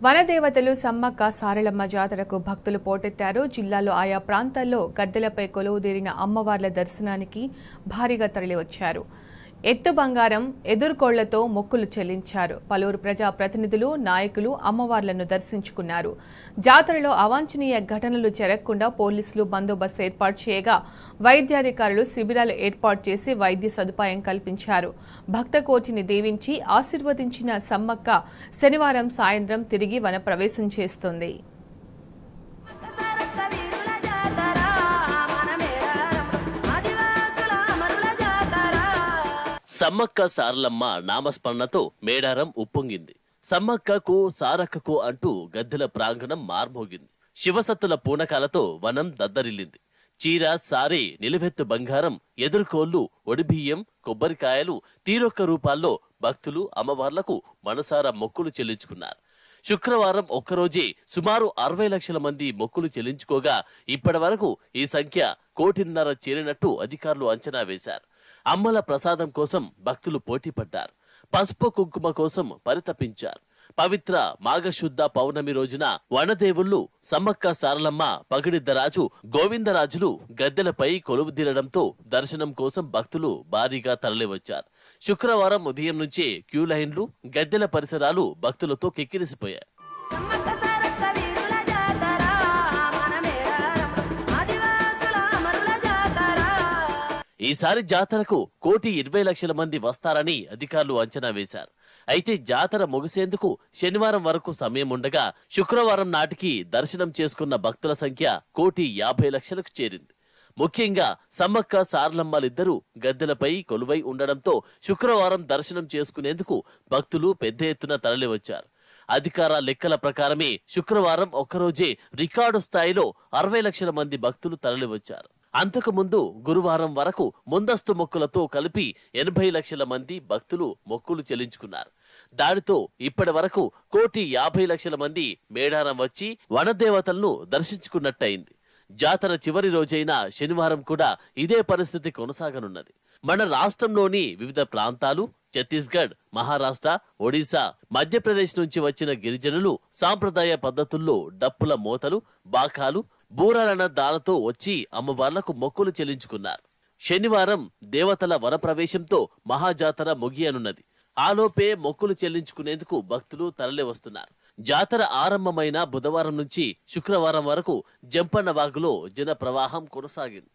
వనదేవతలు సమ్మక్క సారలమ్మ జాతరకు భక్తులు పోటెత్తారు. జిల్లాలో ఆయా ప్రాంతాల్లో గద్దెలపై కొలువుదీరిన అమ్మవార్ల దర్శనానికి భారీగా తరలివచ్చారు. ఎత్తు బంగారం, ఎదుర్కోళ్లతో మొక్కులు చెల్లించారు. పలువురు ప్రజా ప్రతినిధులు, నాయకులు అమ్మవార్లను దర్శించుకున్నారు. జాతరలో అవాంఛనీయ ఘటనలు జరగకుండా పోలీసులు బందోబస్తు ఏర్పాటు చేయగా వైద్యాధికారులు శిబిరాలు ఏర్పాటు చేసి వైద్య సదుపాయం కల్పించారు. భక్త కోటిని దీవించి ఆశీర్వదించిన సమ్మక్క శనివారం సాయంత్రం తిరిగి వన ప్రవేశం చేస్తుంది. సమ్మక్క సారలమ్మ నామస్మరణతో మేడారం ఉప్పొంగింది. సమ్మక్కకు సారక్కకు అంటూ గద్దెల ప్రాంగణం మార్మోగింది. శివసత్తుల పూనకాలతో వనం దద్దరిల్లింది. చీర, సారే, నిలువెత్తు బంగారం, ఎదుర్కోళ్లు, ఒడిబియ్యం, కొబ్బరికాయలు, తీరొక్క రూపాల్లో భక్తులు అమ్మవార్లకు మనసారా మొక్కులు చెల్లించుకున్నారు. శుక్రవారం ఒక్కరోజే సుమారు 60 లక్షల మంది మొక్కులు చెల్లించుకోగా ఇప్పటి వరకు ఈ సంఖ్య 1.5 కోటి చేరినట్టు అధికారులు అంచనా వేశారు. అమ్మల ప్రసాదం కోసం భక్తులు పోటీపడ్డారు. పసుపు కుంకుమ కోసం పరితపించారు. పవిత్ర మాఘశుద్ధ పౌర్ణమి రోజున వనదేవుళ్లు సమ్మక్క సారలమ్మ, పగిడిద్దరాజు, గోవిందరాజులు గద్దెలపై కొలువుదీరడంతో దర్శనం కోసం భక్తులు భారీగా తరలివచ్చారు. శుక్రవారం ఉదయం నుంచే క్యూ లైన్లు, గద్దెల పరిసరాలు భక్తులతో కిక్కిరిసిపోయాయి. ఈసారి జాతరకు 1.20 కోట్ల మంది వస్తారని అధికారులు అంచనా వేశారు. అయితే జాతర ముగిసేందుకు శనివారం వరకు సమయం ఉండగా శుక్రవారం నాటికి దర్శనం చేసుకున్న భక్తుల సంఖ్య 1.50 కోట్లకు చేరింది. ముఖ్యంగా సమ్మక్క సారలమ్మలిద్దరూ గద్దెలపై కొలువై ఉండడంతో శుక్రవారం దర్శనం చేసుకునేందుకు భక్తులు పెద్ద ఎత్తున తరలివచ్చారు. అధికార లెక్కల ప్రకారమే శుక్రవారం ఒక్కరోజే రికార్డు స్థాయిలో 60 లక్షల మంది భక్తులు తరలివచ్చారు. అంతకుముందు గురువారం వరకు ముందస్తు మొక్కులతో కలిపి 80 లక్షల మంది భక్తులు మొక్కులు చెల్లించుకున్నారు. దానితో ఇప్పటి వరకు 1.50 కోట్ల మంది మేడారం వచ్చి వనదేవతలను దర్శించుకున్నట్టయింది. జాతర చివరి రోజైన శనివారం కూడా ఇదే పరిస్థితి కొనసాగనున్నది. మన రాష్ట్రంలోని వివిధ ప్రాంతాలు, ఛత్తీస్గఢ్, మహారాష్ట్ర, ఒడిశా, మధ్యప్రదేశ్ నుంచి వచ్చిన గిరిజనులు సాంప్రదాయ పద్ధతుల్లో డప్పుల మోతలు, బాకాలు, బూరాలన దాలతో వచ్చి అమ్మవార్లకు మొక్కులు చెల్లించుకున్నారు. శనివారం దేవతల వనప్రవేశంతో మహాజాతర ముగియనున్నది. ఆలోపే మొక్కులు చెల్లించుకునేందుకు భక్తులు తరలి వస్తున్నారు. జాతర ఆరంభమైన బుధవారం నుంచి శుక్రవారం వరకు జంపన్న వాగులో జన ప్రవాహం కొనసాగింది.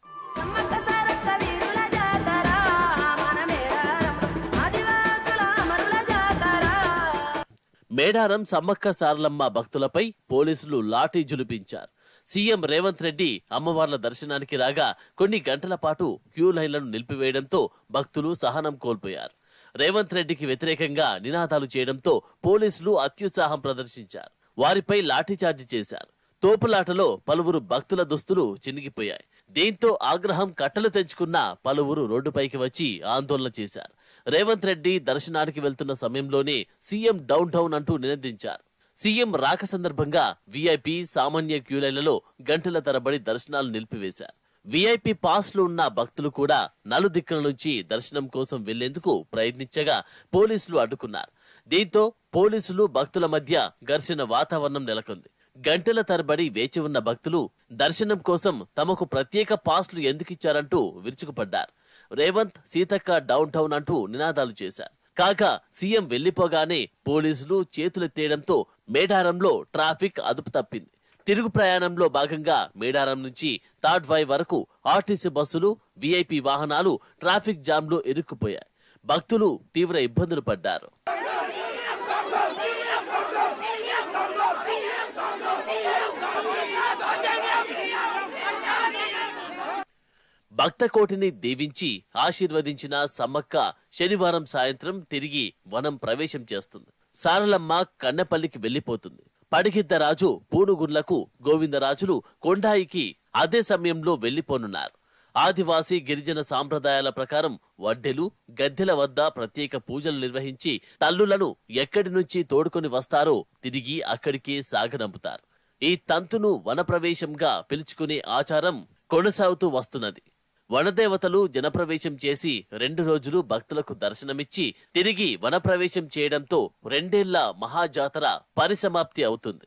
మేడారం సమ్మక్క సారలమ్మ భక్తులపై పోలీసులు లాఠీ జులిపించారు. సీఎం రేవంత్ రెడ్డి అమ్మవార్ల దర్శనానికి రాగా కొన్ని గంటల పాటు క్యూ లైన్లను నిలిపివేయడంతో భక్తులు సహనం కోల్పోయారు. రేవంత్ రెడ్డికి వ్యతిరేకంగా నినాదాలు చేయడంతో పోలీసులు అత్యుత్సాహం ప్రదర్శించారు. వారిపై లాఠీచార్జి చేశారు. తోపులాటలో పలువురు భక్తుల దుస్తులు చినిగిపోయాయి. దీంతో ఆగ్రహం కట్టలు తెంచుకున్న పలువురు రోడ్డుపైకి వచ్చి ఆందోళన చేశారు. రేవంత్ రెడ్డి దర్శనానికి వెళ్తున్న సమయంలోనే సీఎం డౌన్ టౌన్ అంటూ నినదించారు. సీఎం రాక సందర్భంగా వీఐపీ, సామాన్య క్యూలైన్లలో గంటల తరబడి దర్శనాలు నిలిపివేశారు. వీఐపీ పాస్లు ఉన్న భక్తులు కూడా నలుదిక్కుల నుంచి దర్శనం కోసం వెళ్లేందుకు ప్రయత్నించగా పోలీసులు అడ్డుకున్నారు. దీంతో పోలీసులు, భక్తుల మధ్య ఘర్షణ వాతావరణం నెలకొంది. గంటల తరబడి వేచి ఉన్న భక్తులు దర్శనం కోసం తమకు ప్రత్యేక పాస్లు ఎందుకిచ్చారంటూ విరుచుకుపడ్డారు. రేవంత్, సీతక్క డౌన్ టౌన్ అంటూ నినాదాలు చేశారు. కాగా సీఎం వెళ్లిపోగానే పోలీసులు చేతులెత్తేయడంతో మేడారంలో ట్రాఫిక్ అదుపు తప్పింది. తిరుగు ప్రయాణంలో భాగంగా మేడారం నుంచి థర్డ్ వై వరకు ఆర్టీసీ బస్సులు, వీఐపీ వాహనాలు ట్రాఫిక్ జామ్ లో ఇరుక్కుపోయాయి. భక్తులు తీవ్ర ఇబ్బందులు పడ్డారు. భక్త కోటిని దీవించి ఆశీర్వదించిన సమ్మక్క శనివారం సాయంత్రం తిరిగి వనం ప్రవేశం చేస్తుంది. సారలమ్మ కన్నెపల్లికి వెళ్లిపోతుంది. పడిగిద్దరాజు పూనుగుండ్లకు, గోవిందరాజులు కొండాయికి అదే సమయంలో వెళ్లిపోనున్నారు. ఆదివాసీ గిరిజన సాంప్రదాయాల ప్రకారం వడ్డెలు, గద్దెల వద్ద ప్రత్యేక పూజలు నిర్వహించి తల్లులను ఎక్కడి నుంచి తోడుకొని వస్తారో తిరిగి అక్కడికే సాగనంపుతారు. ఈ తంతును వనప్రవేశంగా పిలుచుకునే ఆచారం కొనసాగుతూ వస్తున్నది. వనదేవతలు జనప్రవేశం చేసి 2 రోజులు భక్తులకు దర్శనమిచ్చి తిరిగి వనప్రవేశం చేయడంతో 2 ఏళ్ల మహాజాతర పరిసమాప్తి అవుతుంది.